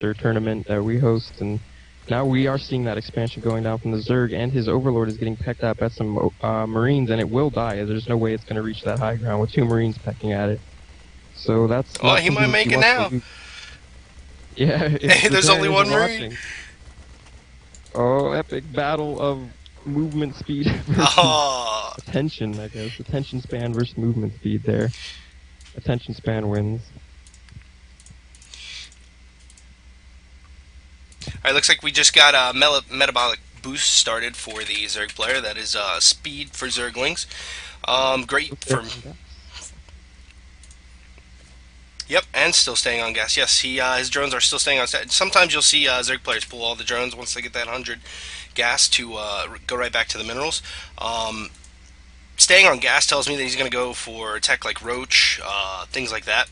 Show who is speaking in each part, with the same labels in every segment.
Speaker 1: tournament that we host, and now we are seeing that expansion going down from the Zerg, and his Overlord is getting pecked at by some Marines, and it will die. There's no way it's going to reach that high ground with 2 Marines pecking at it. So that's
Speaker 2: Oh,
Speaker 1: not
Speaker 2: he might
Speaker 1: something he
Speaker 2: make it
Speaker 1: wants
Speaker 2: now.
Speaker 1: to lose. Yeah, if
Speaker 2: Hey,
Speaker 1: the
Speaker 2: there's only
Speaker 1: Terrans
Speaker 2: one
Speaker 1: are
Speaker 2: Marine.
Speaker 1: watching. Oh, epic battle of movement speed versus
Speaker 2: Oh.
Speaker 1: attention, I guess. Attention span versus movement speed there. Attention span wins.
Speaker 2: Alright, looks like we just got a metabolic boost started for the Zerg player. That is speed for Zerglings. Great for... Yep, and still staying on gas. Yes, his drones are still staying on. Sometimes you'll see Zerg players pull all the drones once they get that 100 gas to go right back to the minerals. Staying on gas tells me that he's going to go for tech like Roach, things like that.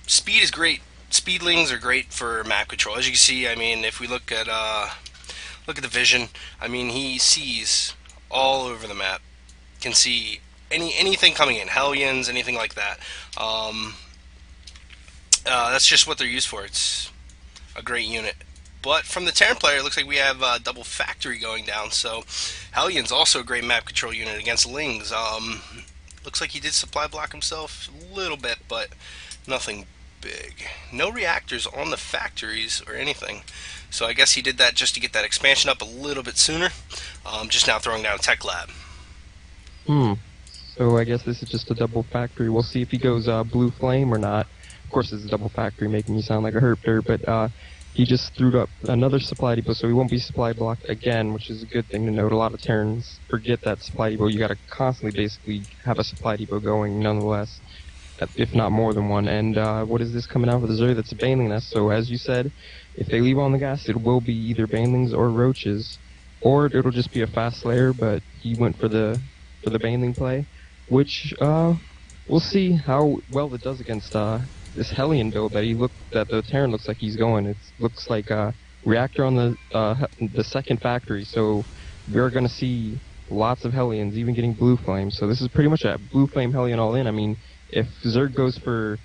Speaker 2: Speed is great. Speedlings are great for map control. As you can see, I mean, if we look at the vision, I mean, he sees all over the map. Can see anything coming in, Hellions, anything like that. That's just what they're used for. It's a great unit. But from the Terran player, it looks like we have double factory going down. So Hellions also a great map control unit against Lings. Looks like he did supply block himself a little bit, but nothing big. No reactors on the factories or anything. So I guess he did that just to get that expansion up a little bit sooner. Just now throwing down a tech lab.
Speaker 1: So I guess this is just a double factory. We'll see if he goes blue flame or not. Of course, it's a double factory, making me sound like a herper, but he just threw up another supply depot, so he won't be supply blocked again, which is a good thing to note. A lot of Terrans forget that supply depot. You got to constantly basically have a supply depot going, nonetheless, if not more than one. And what is this coming out for the Zerg? That's a Baneling nest. So as you said, if they leave on the gas, it will be either Banelings or Roaches, or it'll just be a fast Slayer. But he went for the Baneling play, which we'll see how well it does against this Hellion build that the Terran looks like he's going. It looks like a reactor on the second factory, so we're going to see lots of Hellions, even getting blue flame. So this is pretty much a blue flame Hellion all in. I mean, if Zerg goes for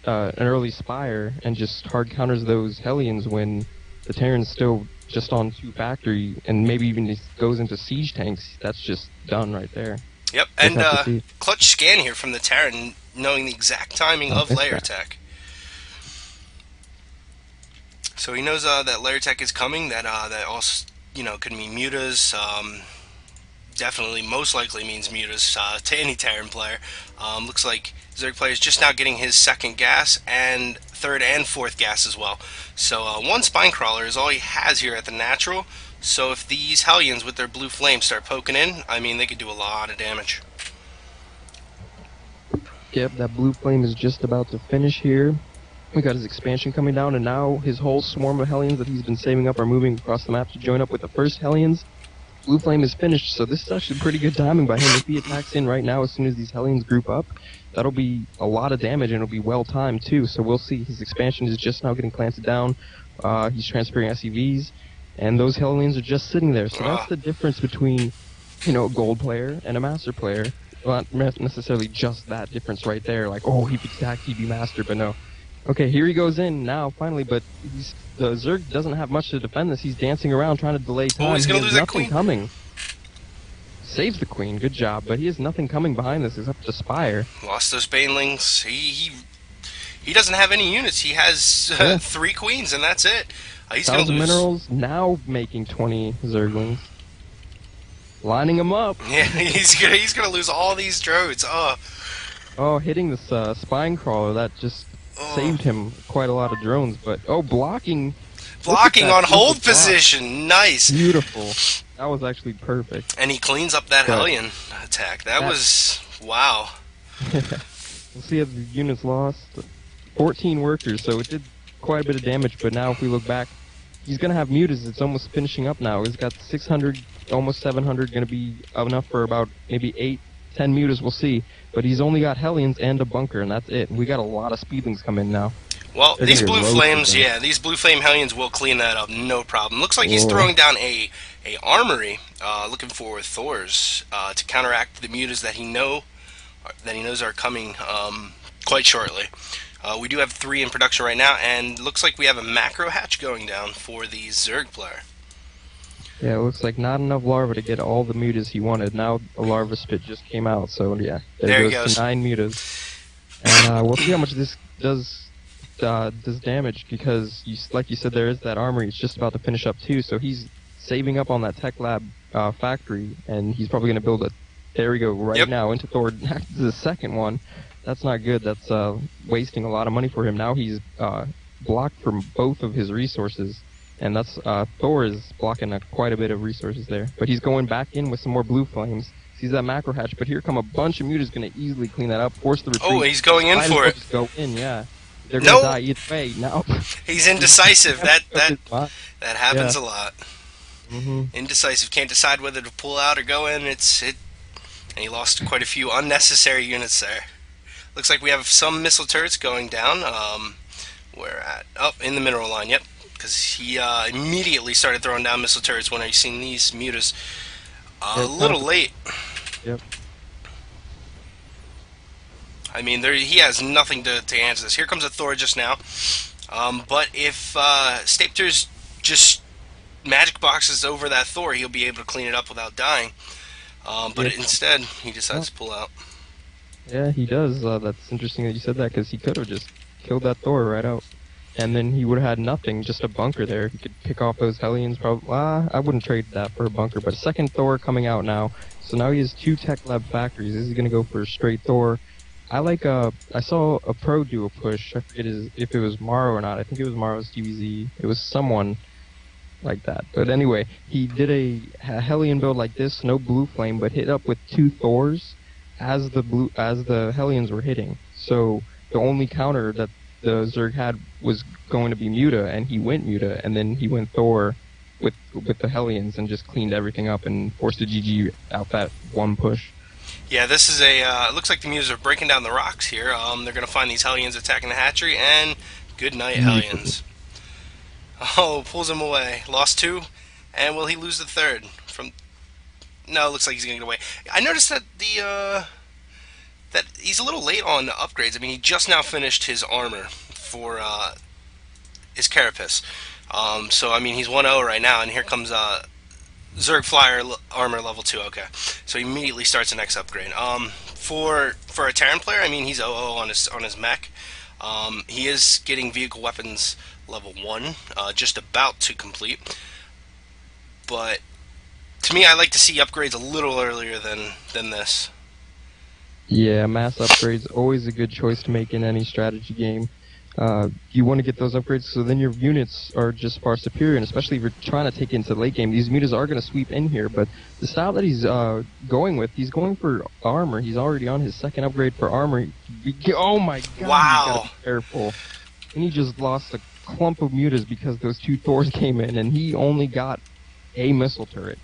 Speaker 1: an early Spire and just hard counters those Hellions when the Terran's still just on 2 factory, and maybe even just goes into siege tanks, that's just done right there.
Speaker 2: Yep, and clutch scan here from the Terran, knowing the exact timing of layer tech. So he knows that layer tech is coming. That also could mean mutas. Definitely, most likely means mutas to any Terran player. Looks like Zerg player is just now getting his second gas and third and fourth gas as well. So 1 spine crawler is all he has here at the natural. So if these Hellions with their blue flame start poking in, I mean, they could do a lot of damage.
Speaker 1: Yep, that blue flame is just about to finish here. We got his expansion coming down, and now his whole swarm of Hellions that he's been saving up are moving across the map to join up with the first Hellions. Blue flame is finished, so this is actually pretty good timing by him. If he attacks in right now as soon as these Hellions group up, that'll be a lot of damage, and it'll be well timed too. So we'll see. His expansion is just now getting planted down. He's transferring SEVs. And those Hellions are just sitting there. So that's the difference between, a gold player and a master player. Well, not necessarily just that difference right there. Like, oh, he'd be attacked, he'd be master, but no. Okay, here he goes in now, finally, but the Zerg doesn't have much to defend this. He's dancing around trying to delay time.
Speaker 2: Oh, he's going to lose that
Speaker 1: queen. Coming. Saves the queen, good job, but he has nothing coming behind this except the Spire.
Speaker 2: Lost those Banelings. He doesn't have any units. He has 3 queens, and that's it. He's going to lose.
Speaker 1: Minerals now making 20 Zerglings. Lining them up.
Speaker 2: Yeah, he's gonna lose all these drones.
Speaker 1: Oh, hitting this spine crawler, that just saved him quite a lot of drones. But blocking
Speaker 2: on hold position. Nice.
Speaker 1: Beautiful. That was actually perfect.
Speaker 2: And he cleans up that Hellion attack. That was wow.
Speaker 1: We'll see if the units lost 14 workers, so it did quite a bit of damage. But now if we look back, he's going to have mutas. It's almost finishing up now. He's got 600, almost 700, going to be enough for about maybe 8, 10 mutas, we'll see. But he's only got Hellions and a bunker, and that's it. We got a lot of Speedlings come in now.
Speaker 2: Well, these blue flames, these blue flame Hellions will clean that up, no problem. Looks like he's throwing down a armory, looking for Thors to counteract the mutas that he knows are coming quite shortly. We do have 3 in production right now, and looks like we have a macro hatch going down for the Zerg player.
Speaker 1: Yeah, it looks like not enough larvae to get all the mutas he wanted. Now a larva spit just came out, so yeah, there
Speaker 2: There he
Speaker 1: goes
Speaker 2: goes.
Speaker 1: to 9 mutas. And we'll see how much this does damage, because like you said, there is that armory. It's just about to finish up too, so he's saving up on that tech lab factory, and he's probably going to build a. There we go, right now into Thor. The second one. That's not good. That's wasting a lot of money for him. Now he's blocked from both of his resources, and that's Thor is blocking quite a bit of resources there. But he's going back in with some more blue flames. Sees that macro hatch, but here come a bunch of mutas going to easily clean that up, force the retreat.
Speaker 2: Oh, he's going in for it.
Speaker 1: Just go in, yeah. They're going to die either way. Now
Speaker 2: he's indecisive. that happens
Speaker 1: Yeah.
Speaker 2: a lot.
Speaker 1: Mm-hmm.
Speaker 2: Indecisive, can't decide whether to pull out or go in. And he lost quite a few unnecessary units there. Looks like we have some missile turrets going down. Where at? Oh, in the mineral line. Yep, because he immediately started throwing down missile turrets when I seen these mutas. A little late.
Speaker 1: Yep.
Speaker 2: I mean, he has nothing to answer this. Here comes a Thor just now. But if Stapter's just magic boxes over that Thor, he'll be able to clean it up without dying. But instead, he decides to pull out.
Speaker 1: Yeah, he does. That's interesting that you said that, because he could have just killed that Thor right out. And then he would have had nothing, just a bunker there. He could pick off those Hellions. Probably. I wouldn't trade that for a bunker, but a second Thor coming out now. So now he has 2 tech lab factories. Is he going to go for a straight Thor? I saw a pro do a push. I forget if it was Morrow or not. I think it was Morrow's DBZ. It was someone like that. But anyway, he did a Hellion build like this, no blue flame, but hit up with 2 Thors as the Hellions were hitting. So the only counter that the Zerg had was going to be Muta, and he went Muta, and then he went Thor with the Hellions and just cleaned everything up and forced the GG out that one push.
Speaker 2: Yeah, this is it looks like the mutas are breaking down the rocks here. They're going to find these Hellions attacking the hatchery, and good night, Hellions. Oh, pulls him away. Lost 2, and will he lose the 3rd? No, it looks like he's going to get away. I noticed that that he's a little late on upgrades. I mean, he just now finished his armor for his Carapace. So, I mean, he's 1-0 right now, and here comes Zerg Flyer armor level 2. Okay, so he immediately starts the next upgrade. For a Terran player, I mean, he's 0-0 on his mech. He is getting vehicle weapons level 1, just about to complete. But to me, I like to see upgrades a little earlier than this.
Speaker 1: Yeah, mass upgrades always a good choice to make in any strategy game. You want to get those upgrades so then your units are just far superior, and especially if you're trying to take it into late game, these mutas are going to sweep in here, but the style that he's going with, he's going for armor. He's already on his 2nd upgrade for armor. Oh my god,
Speaker 2: wow.
Speaker 1: You gotta be careful. And he just lost a clump of mutas because those 2 Thors came in, and he only got a missile turret.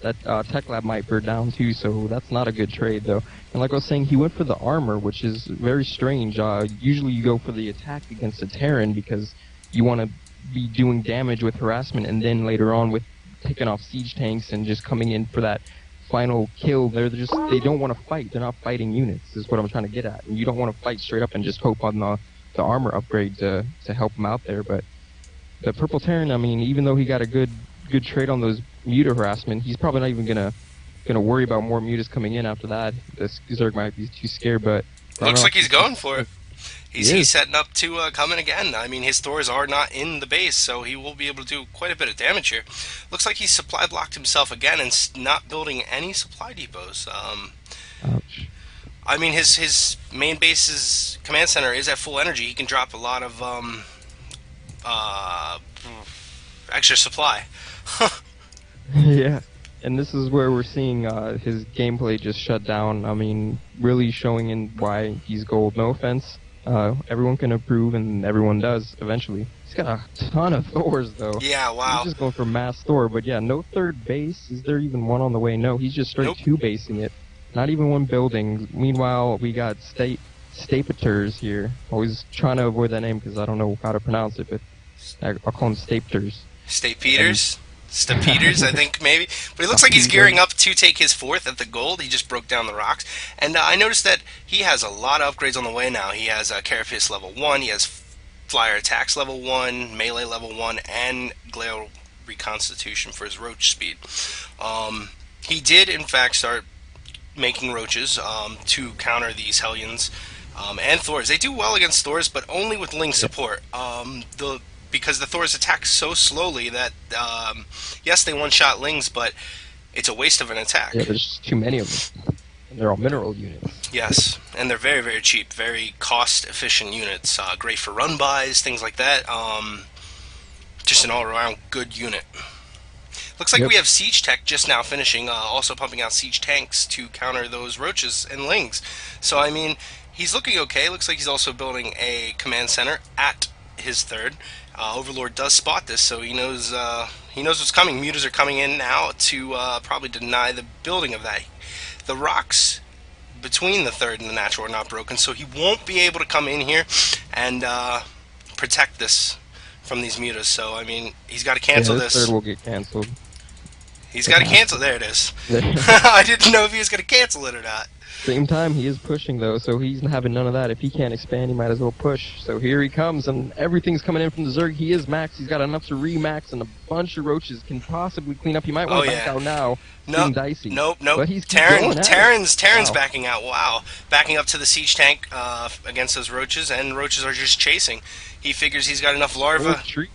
Speaker 1: That tech lab might burn down too, so that's not a good trade though. And like I was saying, he went for the armor, which is very strange. Usually you go for the attack against a Terran because you want to be doing damage with harassment, and then later on with picking off siege tanks and just coming in for that final kill. They don't want to fight. They're not fighting units, is what I'm trying to get at. And you don't want to fight straight up and just hope on the armor upgrade to help him out there. But the purple Terran, I mean, even though he got a good trade on those muta harassment, he's probably not even gonna worry about more mutas coming in after that. The Zerg might be too scared, but
Speaker 2: looks like he's going for it. He's setting up to come in again. I mean, his Thors are not in the base, so he will be able to do quite a bit of damage here. Looks like he's supply blocked himself again and not building any supply depots.
Speaker 1: Ouch.
Speaker 2: I mean, his main base's command center is at full energy. He can drop a lot of extra supply.
Speaker 1: Yeah, and this is where we're seeing his gameplay just shut down. I mean, really showing in why he's gold. No offense. Everyone can approve, and everyone does eventually. He's got a ton of Thors, though.
Speaker 2: Yeah, wow.
Speaker 1: He's just going for mass Thor, but yeah, no 3rd base. Is there even one on the way? No, he's just straight 2-basing it. Not even one building. Meanwhile, we got Stapeters here. Always trying to avoid that name because I don't know how to pronounce it, but I'll call them Stapeters.
Speaker 2: State Peters? Stampeders, I think maybe. But it looks like he's
Speaker 1: Stampeders.
Speaker 2: gearing up to take his fourth at the gold. He just broke down the rocks. And I noticed that he has a lot of upgrades on the way now. He has Carapace level 1, he has Flyer Attacks level 1, Melee level 1, and Glare Reconstitution for his roach speed. He did, in fact, start making roaches to counter these Hellions and Thors. They do well against Thors, but only with Ling
Speaker 1: Yeah,
Speaker 2: support. Because the Thors attack so slowly that yes, they one-shot Lings, but it's a waste of an attack.
Speaker 1: yeah, there's just too many of them. And they're all mineral units.
Speaker 2: Yes, and they're very, very cheap, very cost-efficient units. Great for run-bys, things like that. Just an all-around good unit. Looks like
Speaker 1: Yep.
Speaker 2: we have Siege Tech just now finishing, also pumping out Siege Tanks to counter those Roaches and Lings. So, I mean, he's looking okay. Looks like he's also building a command center at his third. Overlord does spot this, so he knows what's coming. Mutas are coming in now to probably deny the building of that. The rocks between the third and the natural are not broken, so he won't be able to come in here and protect this from these mutas. So, I mean, he's got to cancel
Speaker 1: Yeah, this
Speaker 2: this.
Speaker 1: third will get canceled.
Speaker 2: He's
Speaker 1: It
Speaker 2: got to
Speaker 1: has
Speaker 2: cancel. There it is.
Speaker 1: to.
Speaker 2: I didn't know if he was going to cancel it or not.
Speaker 1: Same time, he is pushing though, so he's having none of that. If he can't expand, he might as well push. So here he comes, and everything's coming in from the Zerg. He is max. He's got enough to re-max, and a bunch of roaches can possibly clean up. He might want to back out now. It's getting dicey.
Speaker 2: Nope.
Speaker 1: But he's keep going at it.
Speaker 2: Terran's
Speaker 1: Wow.
Speaker 2: backing out. Wow, backing up to the siege tank against those roaches, and roaches are just chasing. He figures he's got enough larvae.
Speaker 1: Retreat.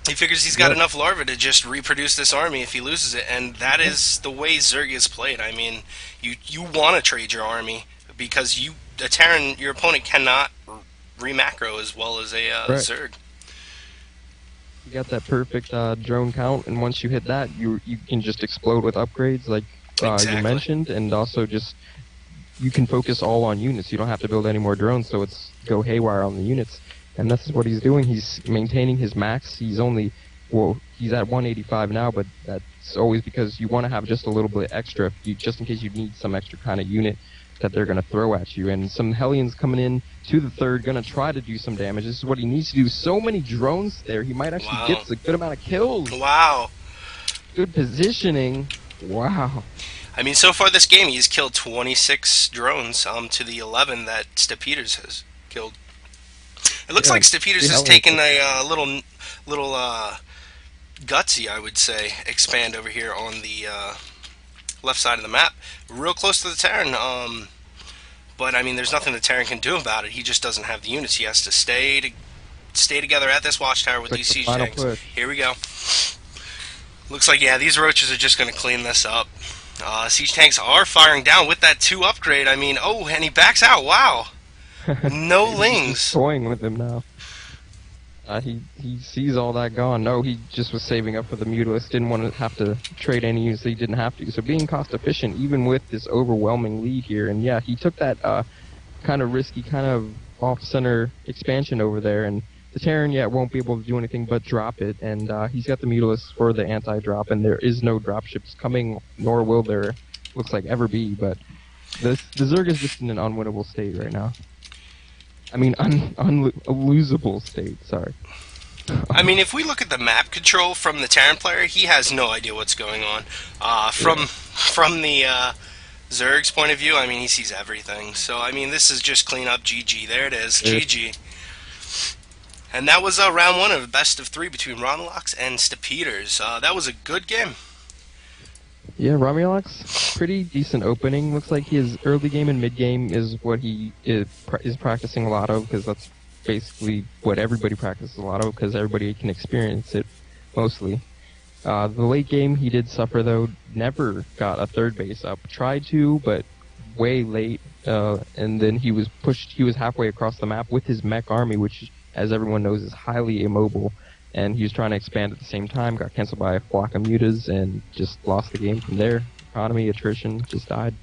Speaker 2: He figures he's got
Speaker 1: Yep.
Speaker 2: enough larvae to just reproduce this army if he loses it, and that is the way Zerg is played. I mean, you want to trade your army because a Terran, your opponent cannot re-macro as well as a
Speaker 1: Right.
Speaker 2: Zerg.
Speaker 1: You got that perfect drone count, and once you hit that, you can just explode with upgrades, like
Speaker 2: Exactly.
Speaker 1: you mentioned, and also just you can focus all on units. You don't have to build any more drones, so it's go haywire on the units. And that's what he's doing. He's maintaining his max. He's he's at 185 now, but that's always because you want to have just a little bit extra, just in case you need some extra kind of unit that they're going to throw at you. And some Hellions coming in to the third, going to try to do some damage. This is what he needs to do. So many drones there. He might actually
Speaker 2: Wow.
Speaker 1: get a good amount of kills.
Speaker 2: Wow.
Speaker 1: Good positioning. Wow.
Speaker 2: I mean, so far this game, he's killed 26 drones to the 11 that Stampeders has killed. It looks
Speaker 1: Yeah,
Speaker 2: like Stampeders
Speaker 1: the
Speaker 2: has
Speaker 1: Hellions-
Speaker 2: taken a little gutsy, I would say, expand over here on the left side of the map, real close to the Terran. But I mean, there's nothing the Terran can do about it. He just doesn't have the units. He has to stay together at this watchtower with
Speaker 1: It's like
Speaker 2: these
Speaker 1: the
Speaker 2: siege
Speaker 1: final
Speaker 2: tanks.
Speaker 1: push.
Speaker 2: Here we go. Looks like, yeah, these roaches are just going to clean this up. Siege tanks are firing down with that 2 upgrade. I mean, oh, and he backs out. Wow. No
Speaker 1: He's
Speaker 2: lings.
Speaker 1: just toying with him now. He sees all that gone. No, he just was saving up for the Mutilist. Didn't want to have to trade any units that he didn't have to. So being cost efficient, even with this overwhelming lead here, and yeah, he took that kind of risky, kind of off-center expansion over there, and the Terran, yeah, won't be able to do anything but drop it, and he's got the Mutilist for the anti-drop, and there is no dropships coming, nor will there, looks like, ever be, but the Zerg is just in an unwinnable state right now. I mean, unlosable state, sorry.
Speaker 2: I mean, if we look at the map control from the Terran player, he has no idea what's going on. From the Zerg's point of view, I mean, he sees everything. So, I mean, this is just clean up GG. There it is,
Speaker 1: Yeah.
Speaker 2: GG. And that was round 1 of best of 3 between Ronalox and Stampeders. That was a good game.
Speaker 1: Yeah, Romulox, pretty decent opening. Looks like his early game and mid game is what he is practicing a lot of, because that's basically what everybody practices a lot of, because everybody can experience it, mostly. The late game he did suffer though, never got a third base up. Tried to, but way late, and then he was halfway across the map with his mech army, which, as everyone knows, is highly immobile. And he was trying to expand at the same time, got canceled by a flock of mutas, and just lost the game from there. Economy, attrition, just died.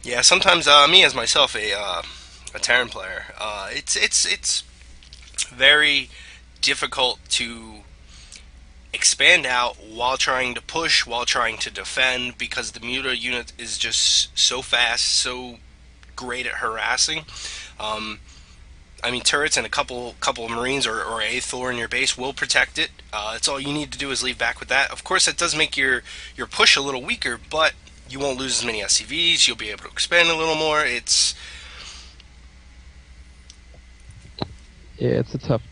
Speaker 2: Yeah, sometimes me as myself, a Terran player, it's very difficult to expand out while trying to push, while trying to defend, because the Muta unit is just so fast, so great at harassing. I mean, turrets and a couple of Marines or a Thor in your base will protect it. That's all you need to do is leave back with that. Of course, that does make your push a little weaker, but you won't lose as many SCVs. You'll be able to expand a little more.
Speaker 1: Yeah, it's a tough